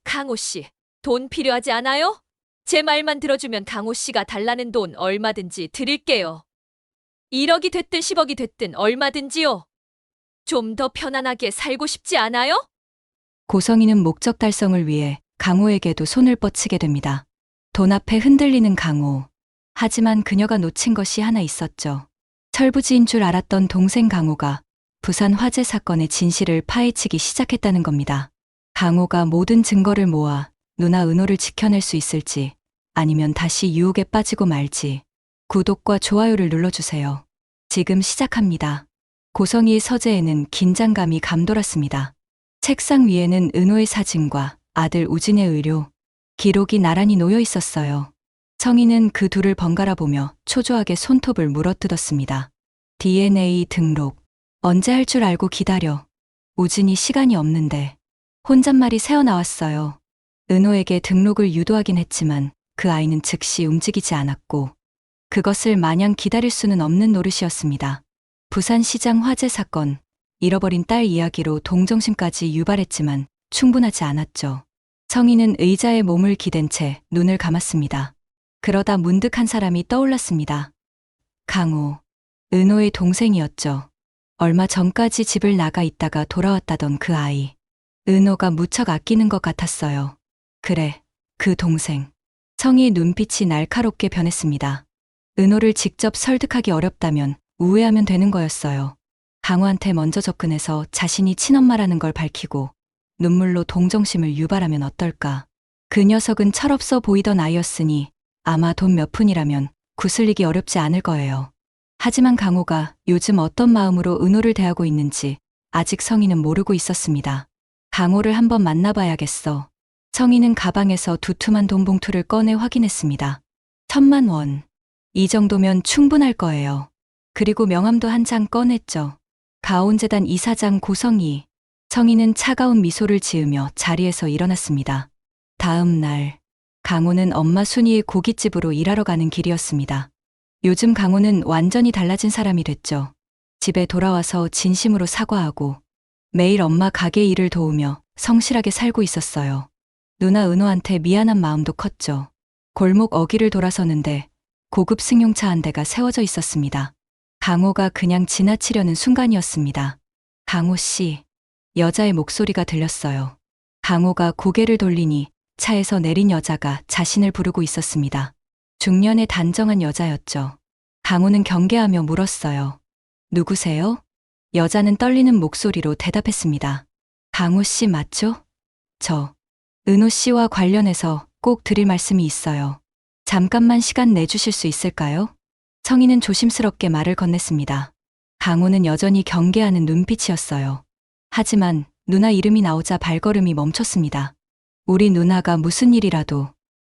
강호 씨, 돈 필요하지 않아요? 제 말만 들어주면 강호 씨가 달라는 돈 얼마든지 드릴게요. 1억이 됐든 10억이 됐든 얼마든지요. 좀 더 편안하게 살고 싶지 않아요? 고성이는 목적 달성을 위해 강호에게도 손을 뻗치게 됩니다. 돈 앞에 흔들리는 강호. 하지만 그녀가 놓친 것이 하나 있었죠. 철부지인 줄 알았던 동생 강호가 부산 화재 사건의 진실을 파헤치기 시작했다는 겁니다. 강호가 모든 증거를 모아 누나 은호를 지켜낼 수 있을지, 아니면 다시 유혹에 빠지고 말지. 구독과 좋아요를 눌러주세요. 지금 시작합니다. 고성이의 서재에는 긴장감이 감돌았습니다. 책상 위에는 은호의 사진과 아들 우진의 의료, 기록이 나란히 놓여 있었어요. 성희는 그 둘을 번갈아 보며 초조하게 손톱을 물어뜯었습니다. DNA 등록. 언제 할 줄 알고 기다려. 우진이 시간이 없는데. 혼잣말이 새어나왔어요. 은호에게 등록을 유도하긴 했지만 그 아이는 즉시 움직이지 않았고, 그것을 마냥 기다릴 수는 없는 노릇이었습니다. 부산시장 화재 사건, 잃어버린 딸 이야기로 동정심까지 유발했지만 충분하지 않았죠. 성희는 의자에 몸을 기댄 채 눈을 감았습니다. 그러다 문득 한 사람이 떠올랐습니다. 강호, 은호의 동생이었죠. 얼마 전까지 집을 나가 있다가 돌아왔다던 그 아이. 은호가 무척 아끼는 것 같았어요. 그래, 그 동생. 성희의 눈빛이 날카롭게 변했습니다. 은호를 직접 설득하기 어렵다면 우회하면 되는 거였어요. 강호한테 먼저 접근해서 자신이 친엄마라는 걸 밝히고 눈물로 동정심을 유발하면 어떨까. 그 녀석은 철없어 보이던 아이였으니 아마 돈 몇 푼이라면 구슬리기 어렵지 않을 거예요. 하지만 강호가 요즘 어떤 마음으로 은호를 대하고 있는지 아직 성희는 모르고 있었습니다. 강호를 한번 만나봐야겠어. 성희는 가방에서 두툼한 돈 봉투를 꺼내 확인했습니다. 1,000만 원. 이 정도면 충분할 거예요. 그리고 명함도 한 장 꺼냈죠. 가온재단 이사장 고성희. 성희는 차가운 미소를 지으며 자리에서 일어났습니다. 다음 날, 강호는 엄마 순이의 고깃집으로 일하러 가는 길이었습니다. 요즘 강호는 완전히 달라진 사람이 됐죠. 집에 돌아와서 진심으로 사과하고 매일 엄마 가게 일을 도우며 성실하게 살고 있었어요. 누나 은호한테 미안한 마음도 컸죠. 골목 어귀를 돌아서는데 고급 승용차 한 대가 세워져 있었습니다. 강호가 그냥 지나치려는 순간이었습니다. 강호 씨. 여자의 목소리가 들렸어요. 강호가 고개를 돌리니 차에서 내린 여자가 자신을 부르고 있었습니다. 중년의 단정한 여자였죠. 강호는 경계하며 물었어요. 누구세요? 여자는 떨리는 목소리로 대답했습니다. 강호 씨 맞죠? 저, 은호 씨와 관련해서 꼭 드릴 말씀이 있어요. 잠깐만 시간 내주실 수 있을까요? 성희는 조심스럽게 말을 건넸습니다. 강호는 여전히 경계하는 눈빛이었어요. 하지만 누나 이름이 나오자 발걸음이 멈췄습니다. 우리 누나가 무슨 일이라도.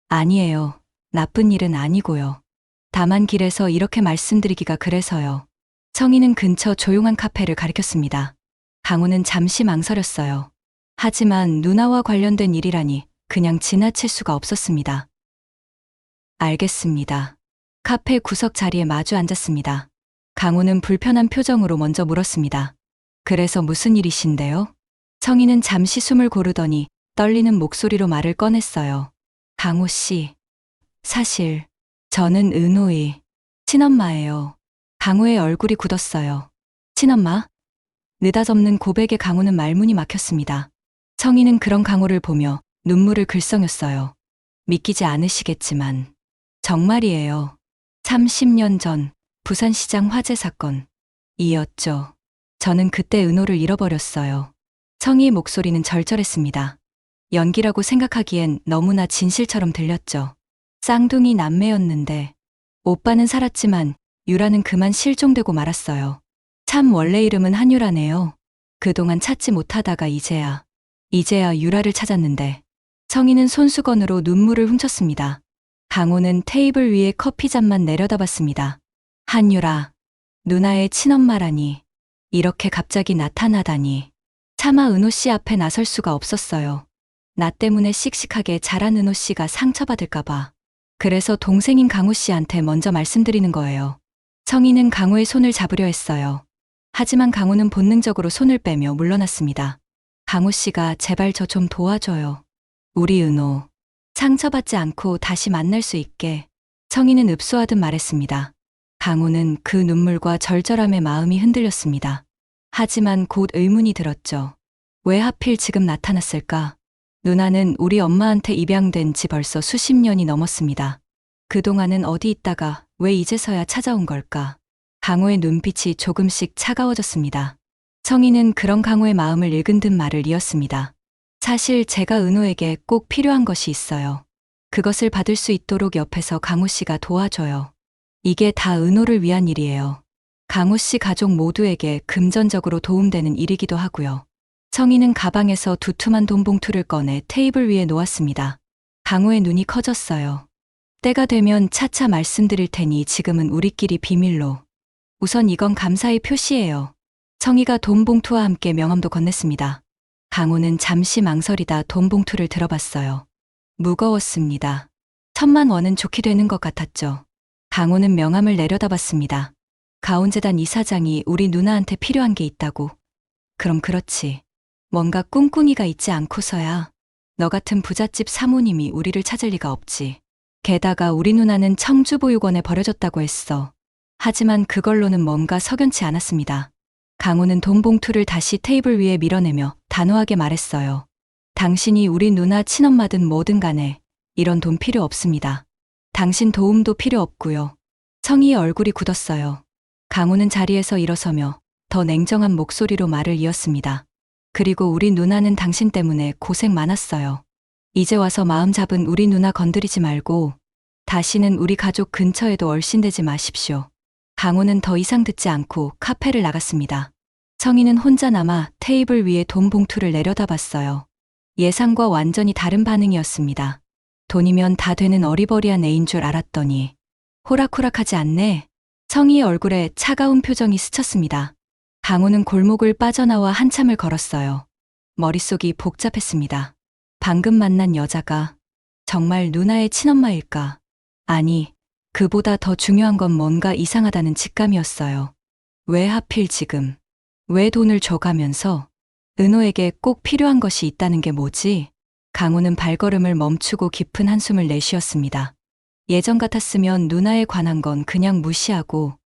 아니에요. 나쁜 일은 아니고요. 다만 길에서 이렇게 말씀드리기가 그래서요. 성희는 근처 조용한 카페를 가리켰습니다. 강호는 잠시 망설였어요. 하지만 누나와 관련된 일이라니 그냥 지나칠 수가 없었습니다. 알겠습니다. 카페 구석 자리에 마주 앉았습니다. 강호는 불편한 표정으로 먼저 물었습니다. 그래서 무슨 일이신데요? 성희는 잠시 숨을 고르더니 떨리는 목소리로 말을 꺼냈어요. 강호 씨. 사실 저는 은호의 친엄마예요. 강호의 얼굴이 굳었어요. 친엄마? 느닷없는 고백에 강호는 말문이 막혔습니다. 성희는 그런 강호를 보며 눈물을 글썽였어요. 믿기지 않으시겠지만 정말이에요. 30년 전 부산시장 화재 사건. 이었죠. 저는 그때 은호를 잃어버렸어요. 성희의 목소리는 절절했습니다. 연기라고 생각하기엔 너무나 진실처럼 들렸죠. 쌍둥이 남매였는데 오빠는 살았지만 유라는 그만 실종되고 말았어요. 참 원래 이름은 한유라네요. 그동안 찾지 못하다가 이제야 유라를 찾았는데. 성희는 손수건으로 눈물을 훔쳤습니다. 강호는 테이블 위에 커피잔만 내려다봤습니다. 한유라, 누나의 친엄마라니. 이렇게 갑자기 나타나다니. 차마 은호 씨 앞에 나설 수가 없었어요. 나 때문에 씩씩하게 자란 은호 씨가 상처받을까봐. 그래서 동생인 강호 씨한테 먼저 말씀드리는 거예요. 성희는 강호의 손을 잡으려 했어요. 하지만 강호는 본능적으로 손을 빼며 물러났습니다. 강호 씨가 제발 저 좀 도와줘요. 우리 은호. 상처받지 않고 다시 만날 수 있게. 청이는 읍소하듯 말했습니다. 강호는 그 눈물과 절절함에 마음이 흔들렸습니다. 하지만 곧 의문이 들었죠. 왜 하필 지금 나타났을까? 누나는 우리 엄마한테 입양된 지 벌써 수십 년이 넘었습니다. 그동안은 어디 있다가 왜 이제서야 찾아온 걸까? 강호의 눈빛이 조금씩 차가워졌습니다. 청이는 그런 강호의 마음을 읽은 듯 말을 이었습니다. 사실 제가 은호에게 꼭 필요한 것이 있어요. 그것을 받을 수 있도록 옆에서 강호 씨가 도와줘요. 이게 다 은호를 위한 일이에요. 강호 씨 가족 모두에게 금전적으로 도움되는 일이기도 하고요. 청이는 가방에서 두툼한 돈 봉투를 꺼내 테이블 위에 놓았습니다. 강호의 눈이 커졌어요. 때가 되면 차차 말씀드릴 테니 지금은 우리끼리 비밀로. 우선 이건 감사의 표시예요. 청이가 돈 봉투와 함께 명함도 건넸습니다. 강호는 잠시 망설이다 돈 봉투를 들어봤어요. 무거웠습니다. 1,000만 원은 좋게 되는 것 같았죠. 강호는 명함을 내려다봤습니다. 가온재단 이사장이 우리 누나한테 필요한 게 있다고. 그럼 그렇지. 뭔가 꿍꿍이가 있지 않고서야 너 같은 부잣집 사모님이 우리를 찾을 리가 없지. 게다가 우리 누나는 청주보육원에 버려졌다고 했어. 하지만 그걸로는 뭔가 석연치 않았습니다. 강호는 돈 봉투를 다시 테이블 위에 밀어내며 단호하게 말했어요. 당신이 우리 누나 친엄마든 뭐든 간에 이런 돈 필요 없습니다. 당신 도움도 필요 없고요. 청이의 얼굴이 굳었어요. 강호는 자리에서 일어서며 더 냉정한 목소리로 말을 이었습니다. 그리고 우리 누나는 당신 때문에 고생 많았어요. 이제 와서 마음 잡은 우리 누나 건드리지 말고 다시는 우리 가족 근처에도 얼씬대지 마십시오. 강호는 더 이상 듣지 않고 카페를 나갔습니다. 청이는 혼자 남아 테이블 위에 돈 봉투를 내려다봤어요. 예상과 완전히 다른 반응이었습니다. 돈이면 다 되는 어리버리한 애인 줄 알았더니 호락호락하지 않네. 청이의 얼굴에 차가운 표정이 스쳤습니다. 강호는 골목을 빠져나와 한참을 걸었어요. 머릿속이 복잡했습니다. 방금 만난 여자가 정말 누나의 친엄마일까? 아니, 그보다 더 중요한 건 뭔가 이상하다는 직감이었어요. 왜 하필 지금? 왜 돈을 줘가면서 은호에게 꼭 필요한 것이 있다는 게 뭐지? 강호는 발걸음을 멈추고 깊은 한숨을 내쉬었습니다. 예전 같았으면 누나에 관한 건 그냥 무시하고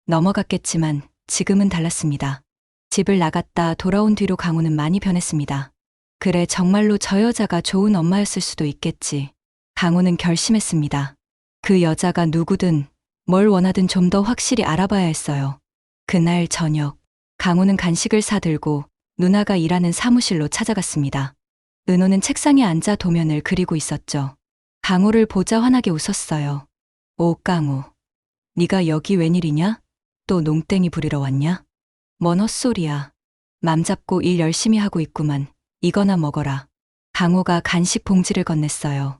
넘어갔겠지만 지금은 달랐습니다. 집을 나갔다 돌아온 뒤로 강호는 많이 변했습니다. 그래, 정말로 저 여자가 좋은 엄마였을 수도 있겠지. 강호는 결심했습니다. 그 여자가 누구든 뭘 원하든 좀 더 확실히 알아봐야 했어요. 그날 저녁, 강호는 간식을 사들고 누나가 일하는 사무실로 찾아갔습니다. 은호는 책상에 앉아 도면을 그리고 있었죠. 강호를 보자 환하게 웃었어요. 오, 강호. 네가 여기 웬일이냐? 또 농땡이 부리러 왔냐? 뭔 헛소리야. 맘 잡고 일 열심히 하고 있구만. 이거나 먹어라. 강호가 간식 봉지를 건넸어요.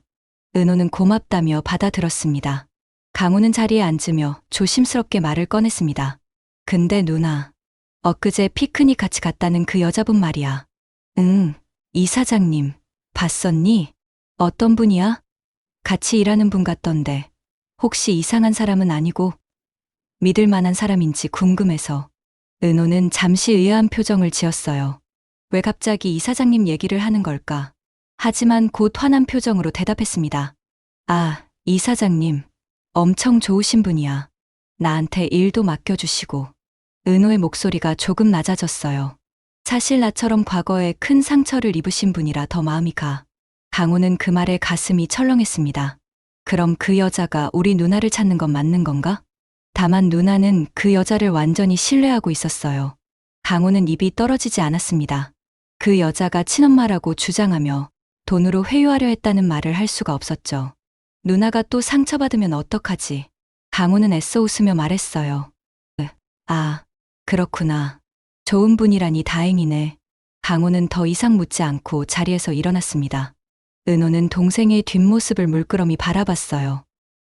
은호는 고맙다며 받아들었습니다. 강호는 자리에 앉으며 조심스럽게 말을 꺼냈습니다. 근데 누나, 엊그제 피크닉 같이 갔다는 그 여자분 말이야. 응, 이사장님, 봤었니? 어떤 분이야? 같이 일하는 분 같던데. 혹시 이상한 사람은 아니고 믿을 만한 사람인지 궁금해서. 은호는 잠시 의아한 표정을 지었어요. 왜 갑자기 이사장님 얘기를 하는 걸까? 하지만 곧 환한 표정으로 대답했습니다. 아, 이사장님, 엄청 좋으신 분이야. 나한테 일도 맡겨주시고. 은호의 목소리가 조금 낮아졌어요. 사실 나처럼 과거에 큰 상처를 입으신 분이라 더 마음이 가. 강호는 그 말에 가슴이 철렁했습니다. 그럼 그 여자가 우리 누나를 찾는 건 맞는 건가? 다만 누나는 그 여자를 완전히 신뢰하고 있었어요. 강호는 입이 떨어지지 않았습니다. 그 여자가 친엄마라고 주장하며 돈으로 회유하려 했다는 말을 할 수가 없었죠. 누나가 또 상처받으면 어떡하지? 강호는 애써 웃으며 말했어요. 아, 그렇구나. 좋은 분이라니 다행이네. 강호는 더 이상 묻지 않고 자리에서 일어났습니다. 은호는 동생의 뒷모습을 물끄러미 바라봤어요.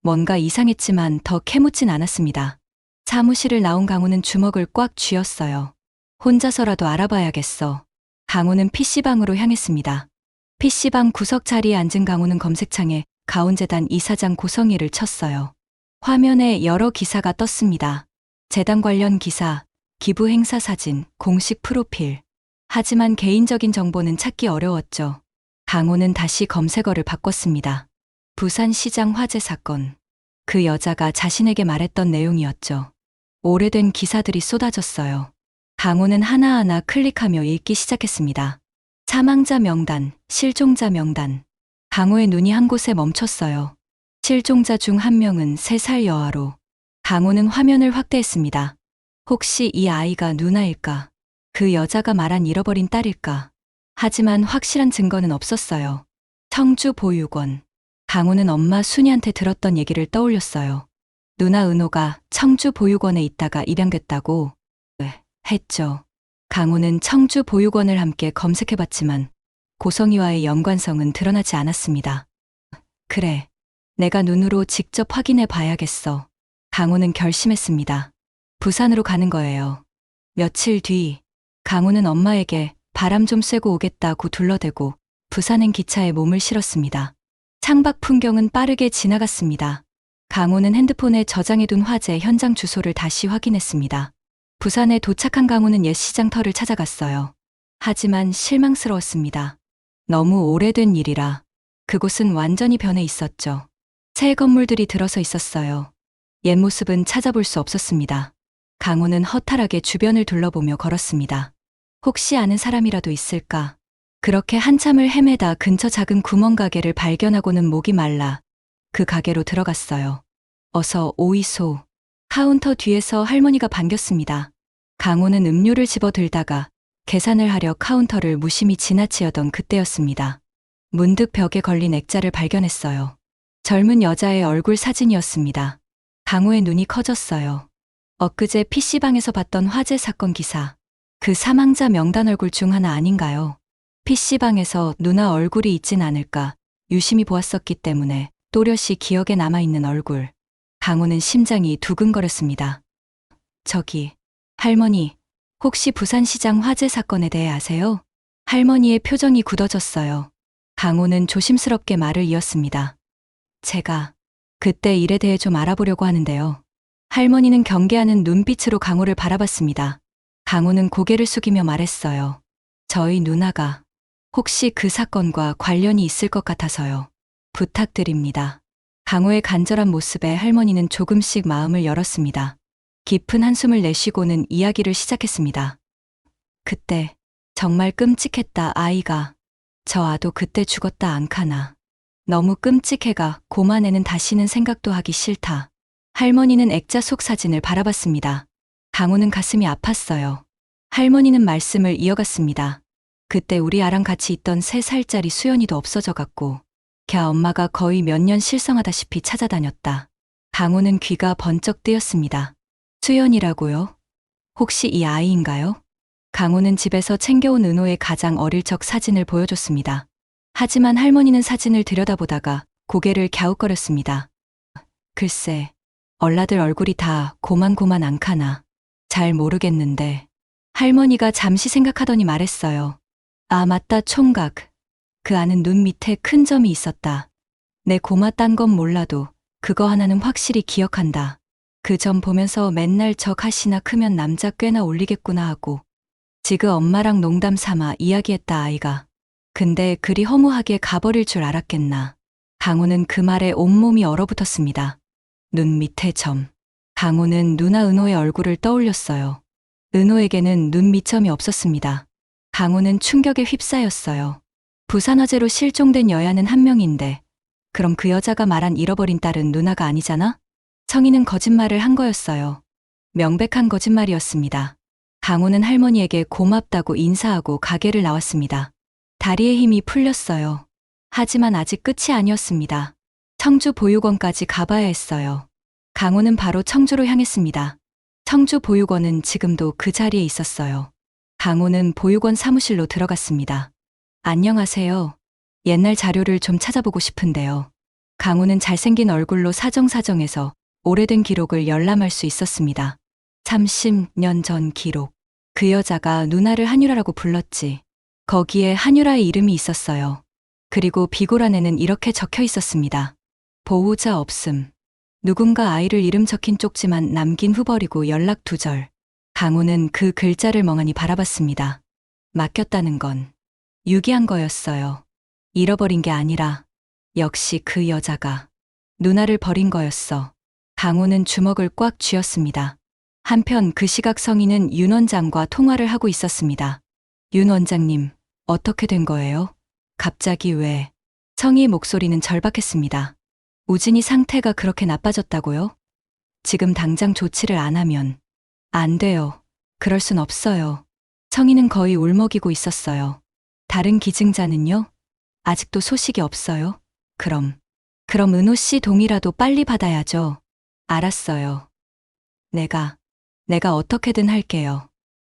뭔가 이상했지만 더 캐묻진 않았습니다. 사무실을 나온 강호는 주먹을 꽉 쥐었어요. 혼자서라도 알아봐야겠어. 강호는 PC방으로 향했습니다. PC방 구석 자리에 앉은 강호는 검색창에 가온재단 이사장 고성희를 쳤어요. 화면에 여러 기사가 떴습니다. 재단 관련 기사, 기부 행사 사진, 공식 프로필. 하지만 개인적인 정보는 찾기 어려웠죠. 강호는 다시 검색어를 바꿨습니다. 부산시장 화재 사건. 그 여자가 자신에게 말했던 내용이었죠. 오래된 기사들이 쏟아졌어요. 강호는 하나하나 클릭하며 읽기 시작했습니다. 사망자 명단, 실종자 명단. 강호의 눈이 한 곳에 멈췄어요. 실종자 중 한 명은 3살 여아로. 강호는 화면을 확대했습니다. 혹시 이 아이가 누나일까? 그 여자가 말한 잃어버린 딸일까? 하지만 확실한 증거는 없었어요. 청주 보육원. 강호는 엄마 순이한테 들었던 얘기를 떠올렸어요. 누나 은호가 청주 보육원에 있다가 입양됐다고 했죠. 강호는 청주 보육원을 함께 검색해봤지만 고성이와의 연관성은 드러나지 않았습니다. 그래, 내가 눈으로 직접 확인해 봐야겠어. 강호는 결심했습니다. 부산으로 가는 거예요. 며칠 뒤 강호는 엄마에게 바람 좀 쐬고 오겠다고 둘러대고 부산행 기차에 몸을 실었습니다. 창밖 풍경은 빠르게 지나갔습니다. 강호는 핸드폰에 저장해둔 화재 현장 주소를 다시 확인했습니다. 부산에 도착한 강호는 옛 시장터를 찾아갔어요. 하지만 실망스러웠습니다. 너무 오래된 일이라 그곳은 완전히 변해 있었죠. 새 건물들이 들어서 있었어요. 옛 모습은 찾아볼 수 없었습니다. 강호는 허탈하게 주변을 둘러보며 걸었습니다. 혹시 아는 사람이라도 있을까? 그렇게 한참을 헤매다 근처 작은 구멍가게를 발견하고는 목이 말라 그 가게로 들어갔어요. 어서 오이소. 카운터 뒤에서 할머니가 반겼습니다. 강호는 음료를 집어들다가 계산을 하려 카운터를 무심히 지나치려던 그때였습니다. 문득 벽에 걸린 액자를 발견했어요. 젊은 여자의 얼굴 사진이었습니다. 강호의 눈이 커졌어요. 엊그제 PC방에서 봤던 화재 사건 기사. 그 사망자 명단 얼굴 중 하나 아닌가요? PC방에서 누나 얼굴이 있진 않을까 유심히 보았었기 때문에 또렷이 기억에 남아있는 얼굴. 강호는 심장이 두근거렸습니다. 저기, 할머니, 혹시 부산시장 화재 사건에 대해 아세요? 할머니의 표정이 굳어졌어요. 강호는 조심스럽게 말을 이었습니다. 제가 그때 일에 대해 좀 알아보려고 하는데요. 할머니는 경계하는 눈빛으로 강호를 바라봤습니다. 강호는 고개를 숙이며 말했어요. 저희 누나가 혹시 그 사건과 관련이 있을 것 같아서요. 부탁드립니다. 강호의 간절한 모습에 할머니는 조금씩 마음을 열었습니다. 깊은 한숨을 내쉬고는 이야기를 시작했습니다. 그때 정말 끔찍했다 아이가. 저 아도 그때 죽었다 안카나. 너무 끔찍해가 고만에는 다시는 생각도 하기 싫다. 할머니는 액자 속 사진을 바라봤습니다. 강호는 가슴이 아팠어요. 할머니는 말씀을 이어갔습니다. 그때 우리 아랑 같이 있던 3살짜리 수연이도 없어져 갔고 걔 엄마가 거의 몇 년 실성하다시피 찾아다녔다. 강호는 귀가 번쩍 뜨였습니다. 수연이라고요? 혹시 이 아이인가요? 강호는 집에서 챙겨온 은호의 가장 어릴 적 사진을 보여줬습니다. 하지만 할머니는 사진을 들여다보다가 고개를 갸웃거렸습니다. 글쎄, 얼라들 얼굴이 다 고만고만 않카나. 잘 모르겠는데. 할머니가 잠시 생각하더니 말했어요. 아 맞다 총각. 그 아는 눈 밑에 큰 점이 있었다. 내 고마 딴 건 몰라도 그거 하나는 확실히 기억한다. 그 점 보면서 맨날 저 가시나 크면 남자 꽤나 올리겠구나 하고 지그 엄마랑 농담 삼아 이야기했다 아이가. 근데 그리 허무하게 가버릴 줄 알았겠나. 강호는 그 말에 온몸이 얼어붙었습니다. 눈 밑에 점. 강호는 누나 은호의 얼굴을 떠올렸어요. 은호에게는 눈 밑점이 없었습니다. 강호는 충격에 휩싸였어요. 부산 화재로 실종된 여자는 한 명인데 그럼 그 여자가 말한 잃어버린 딸은 누나가 아니잖아? 청이는 거짓말을 한 거였어요. 명백한 거짓말이었습니다. 강호는 할머니에게 고맙다고 인사하고 가게를 나왔습니다. 다리에 힘이 풀렸어요. 하지만 아직 끝이 아니었습니다. 청주 보육원까지 가봐야 했어요. 강호는 바로 청주로 향했습니다. 청주 보육원은 지금도 그 자리에 있었어요. 강호는 보육원 사무실로 들어갔습니다. 안녕하세요. 옛날 자료를 좀 찾아보고 싶은데요. 강호는 잘생긴 얼굴로 사정사정해서 오래된 기록을 열람할 수 있었습니다. 30년 전 기록. 그 여자가 누나를 한유라라고 불렀지. 거기에 한유라의 이름이 있었어요. 그리고 비고란에는 이렇게 적혀 있었습니다. 보호자 없음. 누군가 아이를 이름 적힌 쪽지만 남긴 후 버리고 연락 두절. 강호는 그 글자를 멍하니 바라봤습니다. 맡겼다는 건 유기한 거였어요. 잃어버린 게 아니라 역시 그 여자가 누나를 버린 거였어. 강호는 주먹을 꽉 쥐었습니다. 한편 그 시각 성희는 윤 원장과 통화를 하고 있었습니다. 윤 원장님, 어떻게 된 거예요? 갑자기 왜? 성희의 목소리는 절박했습니다. 우진이 상태가 그렇게 나빠졌다고요? 지금 당장 조치를 안 하면 안 돼요. 그럴 순 없어요. 성희는 거의 울먹이고 있었어요. 다른 기증자는요? 아직도 소식이 없어요? 그럼 은호 씨 동의라도 빨리 받아야죠. 알았어요. 내가 어떻게든 할게요.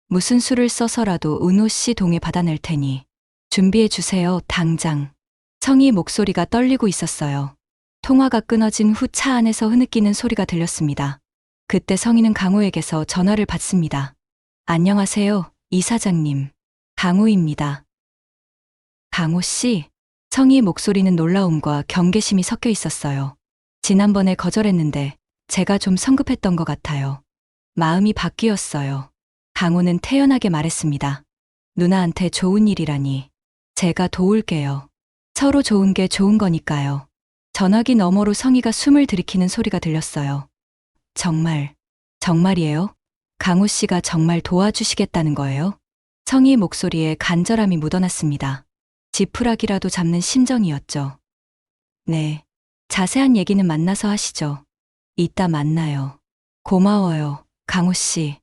무슨 수를 써서라도 은호 씨 동의 받아낼 테니 준비해 주세요, 당장. 성희의 목소리가 떨리고 있었어요. 통화가 끊어진 후 차 안에서 흐느끼는 소리가 들렸습니다. 그때 성희는 강호에게서 전화를 받습니다. 안녕하세요, 이사장님. 강호입니다. 강호 씨? 성희의 목소리는 놀라움과 경계심이 섞여 있었어요. 지난번에 거절했는데 제가 좀 성급했던 것 같아요. 마음이 바뀌었어요. 강호는 태연하게 말했습니다. 누나한테 좋은 일이라니. 제가 도울게요. 서로 좋은 게 좋은 거니까요. 전화기 너머로 성희가 숨을 들이키는 소리가 들렸어요. 정말이에요? 강호 씨가 정말 도와주시겠다는 거예요? 성희의 목소리에 간절함이 묻어났습니다. 지푸라기라도 잡는 심정이었죠. 네. 자세한 얘기는 만나서 하시죠. 이따 만나요. 고마워요, 강호 씨.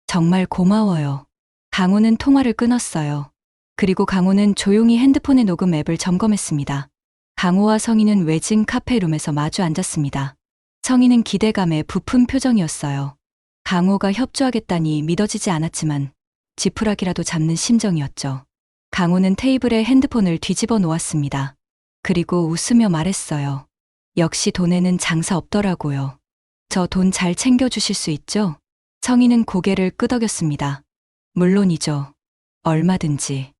정말 고마워요. 강호는 통화를 끊었어요. 그리고 강호는 조용히 핸드폰의 녹음 앱을 점검했습니다. 강호와 성희는 외진 카페룸에서 마주 앉았습니다. 성희는 기대감에 부푼 표정이었어요. 강호가 협조하겠다니 믿어지지 않았지만 지푸라기라도 잡는 심정이었죠. 강호는 테이블에 핸드폰을 뒤집어 놓았습니다. 그리고 웃으며 말했어요. 역시 돈에는 장사 없더라고요. 저 돈 잘 챙겨주실 수 있죠? 성희는 고개를 끄덕였습니다. 물론이죠. 얼마든지.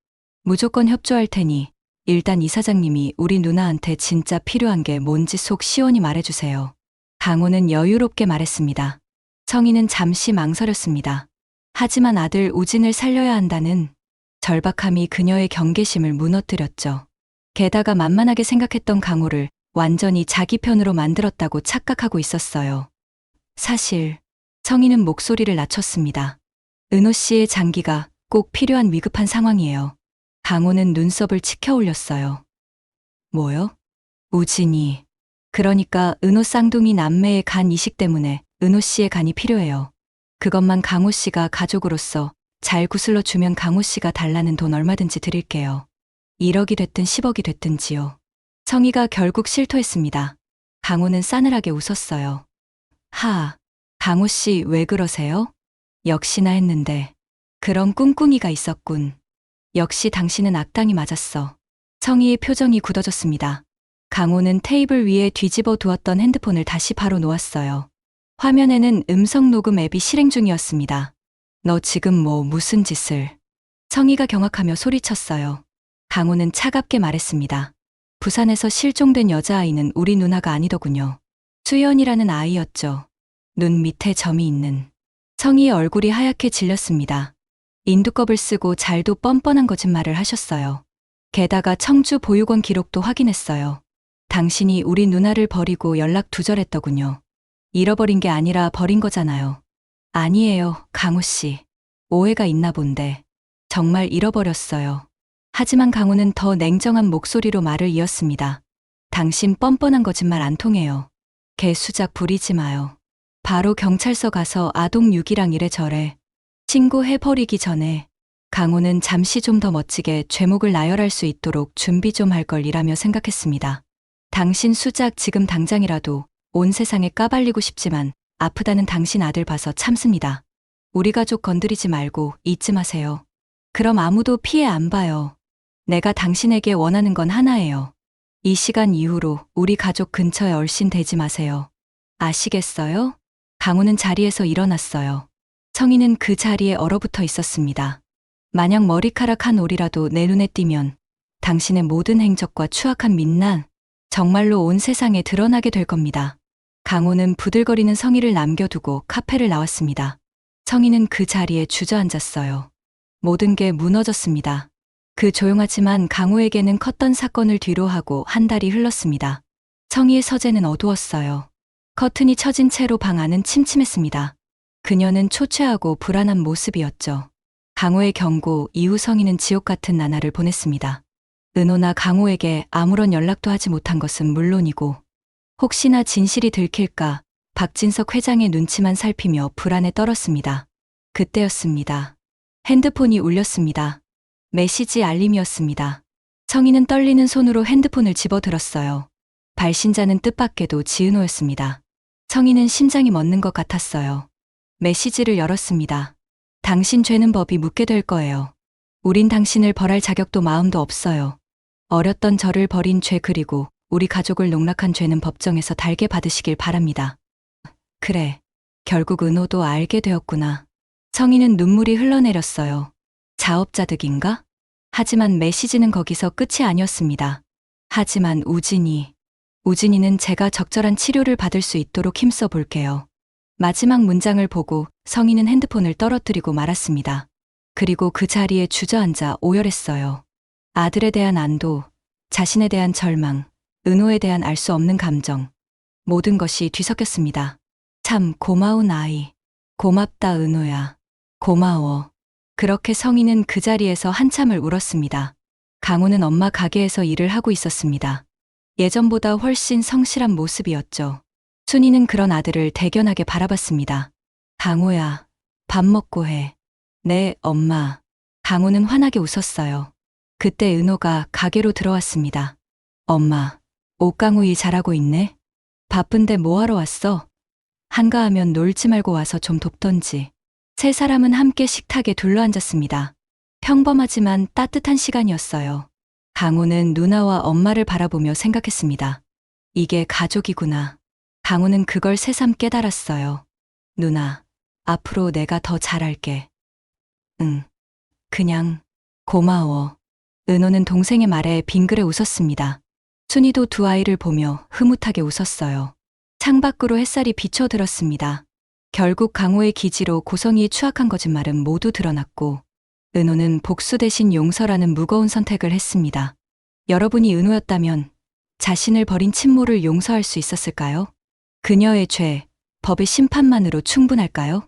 무조건 협조할 테니 일단 이사장님이 우리 누나한테 진짜 필요한 게 뭔지 속 시원히 말해주세요. 강호는 여유롭게 말했습니다. 성희는 잠시 망설였습니다. 하지만 아들 우진을 살려야 한다는 절박함이 그녀의 경계심을 무너뜨렸죠. 게다가 만만하게 생각했던 강호를 완전히 자기 편으로 만들었다고 착각하고 있었어요. 사실 성희는 목소리를 낮췄습니다. 은호 씨의 장기가 꼭 필요한 위급한 상황이에요. 강호는 눈썹을 치켜 올렸어요. 뭐요? 우진이. 그러니까 은호 쌍둥이 남매의 간 이식 때문에 은호 씨의 간이 필요해요. 그것만 강호 씨가 가족으로서 잘 구슬러 주면 강호 씨가 달라는 돈 얼마든지 드릴게요. 1억이 됐든 10억이 됐든지요. 성희가 결국 실토했습니다. 강호는 싸늘하게 웃었어요. 강호 씨 왜 그러세요? 역시나 했는데. 그런 꿍꿍이가 있었군. 역시 당신은 악당이 맞았어. 성희의 표정이 굳어졌습니다. 강호는 테이블 위에 뒤집어 두었던 핸드폰을 다시 바로 놓았어요. 화면에는 음성 녹음 앱이 실행 중이었습니다. 너 지금 무슨 짓을? 성희가 경악하며 소리쳤어요. 강호는 차갑게 말했습니다. 부산에서 실종된 여자아이는 우리 누나가 아니더군요. 수연이라는 아이였죠. 눈 밑에 점이 있는. 성희의 얼굴이 하얗게 질렸습니다. 인두껍을 쓰고 잘도 뻔뻔한 거짓말을 하셨어요. 게다가 청주 보육원 기록도 확인했어요. 당신이 우리 누나를 버리고 연락 두절했더군요. 잃어버린 게 아니라 버린 거잖아요. 아니에요, 강호 씨. 오해가 있나 본데. 정말 잃어버렸어요. 하지만 강호는 더 냉정한 목소리로 말을 이었습니다. 당신 뻔뻔한 거짓말 안 통해요. 개수작 부리지 마요. 바로 경찰서 가서 아동 유기랑 이래저래 신고해버리기 전에 강호는 잠시 좀 더 멋지게 죄목을 나열할 수 있도록 준비 좀 할 걸 이라며 생각했습니다. 당신 수작 지금 당장이라도 온 세상에 까발리고 싶지만 아프다는 당신 아들 봐서 참습니다. 우리 가족 건드리지 말고 잊지 마세요. 그럼 아무도 피해 안 봐요. 내가 당신에게 원하는 건 하나예요. 이 시간 이후로 우리 가족 근처에 얼씬 대지 마세요. 아시겠어요? 강호는 자리에서 일어났어요. 성희는 그 자리에 얼어붙어 있었습니다. 만약 머리카락 한 올이라도 내 눈에 띄면 당신의 모든 행적과 추악한 민난, 정말로 온 세상에 드러나게 될 겁니다. 강호는 부들거리는 성희를 남겨두고 카페를 나왔습니다. 성희는 그 자리에 주저앉았어요. 모든 게 무너졌습니다. 그 조용하지만 강호에게는 컸던 사건을 뒤로하고 한 달이 흘렀습니다. 성희의 서재는 어두웠어요. 커튼이 쳐진 채로 방 안은 침침했습니다. 그녀는 초췌하고 불안한 모습이었죠. 강호의 경고 이후 성희는 지옥 같은 나날을 보냈습니다. 은호나 강호에게 아무런 연락도 하지 못한 것은 물론이고 혹시나 진실이 들킬까 박진석 회장의 눈치만 살피며 불안에 떨었습니다. 그때였습니다. 핸드폰이 울렸습니다. 메시지 알림이었습니다. 성희는 떨리는 손으로 핸드폰을 집어들었어요. 발신자는 뜻밖에도 지은호였습니다. 성희는 심장이 멎는 것 같았어요. 메시지를 열었습니다. 당신 죄는 법이 묻게 될 거예요. 우린 당신을 벌할 자격도 마음도 없어요. 어렸던 저를 버린 죄 그리고 우리 가족을 농락한 죄는 법정에서 달게 받으시길 바랍니다. 그래, 결국 은호도 알게 되었구나. 성희는 눈물이 흘러내렸어요. 자업자득인가? 하지만 메시지는 거기서 끝이 아니었습니다. 하지만 우진이는 제가 적절한 치료를 받을 수 있도록 힘써 볼게요. 마지막 문장을 보고 성희는 핸드폰을 떨어뜨리고 말았습니다. 그리고 그 자리에 주저앉아 오열했어요. 아들에 대한 안도, 자신에 대한 절망, 은호에 대한 알 수 없는 감정, 모든 것이 뒤섞였습니다. 참 고마운 아이. 고맙다 은호야. 고마워. 그렇게 성희는 그 자리에서 한참을 울었습니다. 강호는 엄마 가게에서 일을 하고 있었습니다. 예전보다 훨씬 성실한 모습이었죠. 순이는 그런 아들을 대견하게 바라봤습니다. 강호야, 밥 먹고 해. 네, 엄마. 강호는 환하게 웃었어요. 그때 은호가 가게로 들어왔습니다. 엄마, 옥강호 일 잘하고 있네? 바쁜데 뭐하러 왔어? 한가하면 놀지 말고 와서 좀 돕던지. 세 사람은 함께 식탁에 둘러앉았습니다. 평범하지만 따뜻한 시간이었어요. 강호는 누나와 엄마를 바라보며 생각했습니다. 이게 가족이구나. 강호는 그걸 새삼 깨달았어요. 누나, 앞으로 내가 더 잘할게. 응. 그냥 고마워. 은호는 동생의 말에 빙그레 웃었습니다. 순이도 두 아이를 보며 흐뭇하게 웃었어요. 창밖으로 햇살이 비춰들었습니다. 결국 강호의 기지로 고성이의 추악한 거짓말은 모두 드러났고 은호는 복수 대신 용서라는 무거운 선택을 했습니다. 여러분이 은호였다면 자신을 버린 친모를 용서할 수 있었을까요? 그녀의 죄, 법의 심판만으로 충분할까요?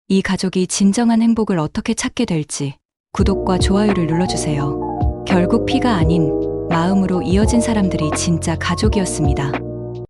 이 가족이 진정한 행복을 어떻게 찾게 될지 구독과 좋아요를 눌러주세요. 결국 피가 아닌 마음으로 이어진 사람들이 진짜 가족이었습니다.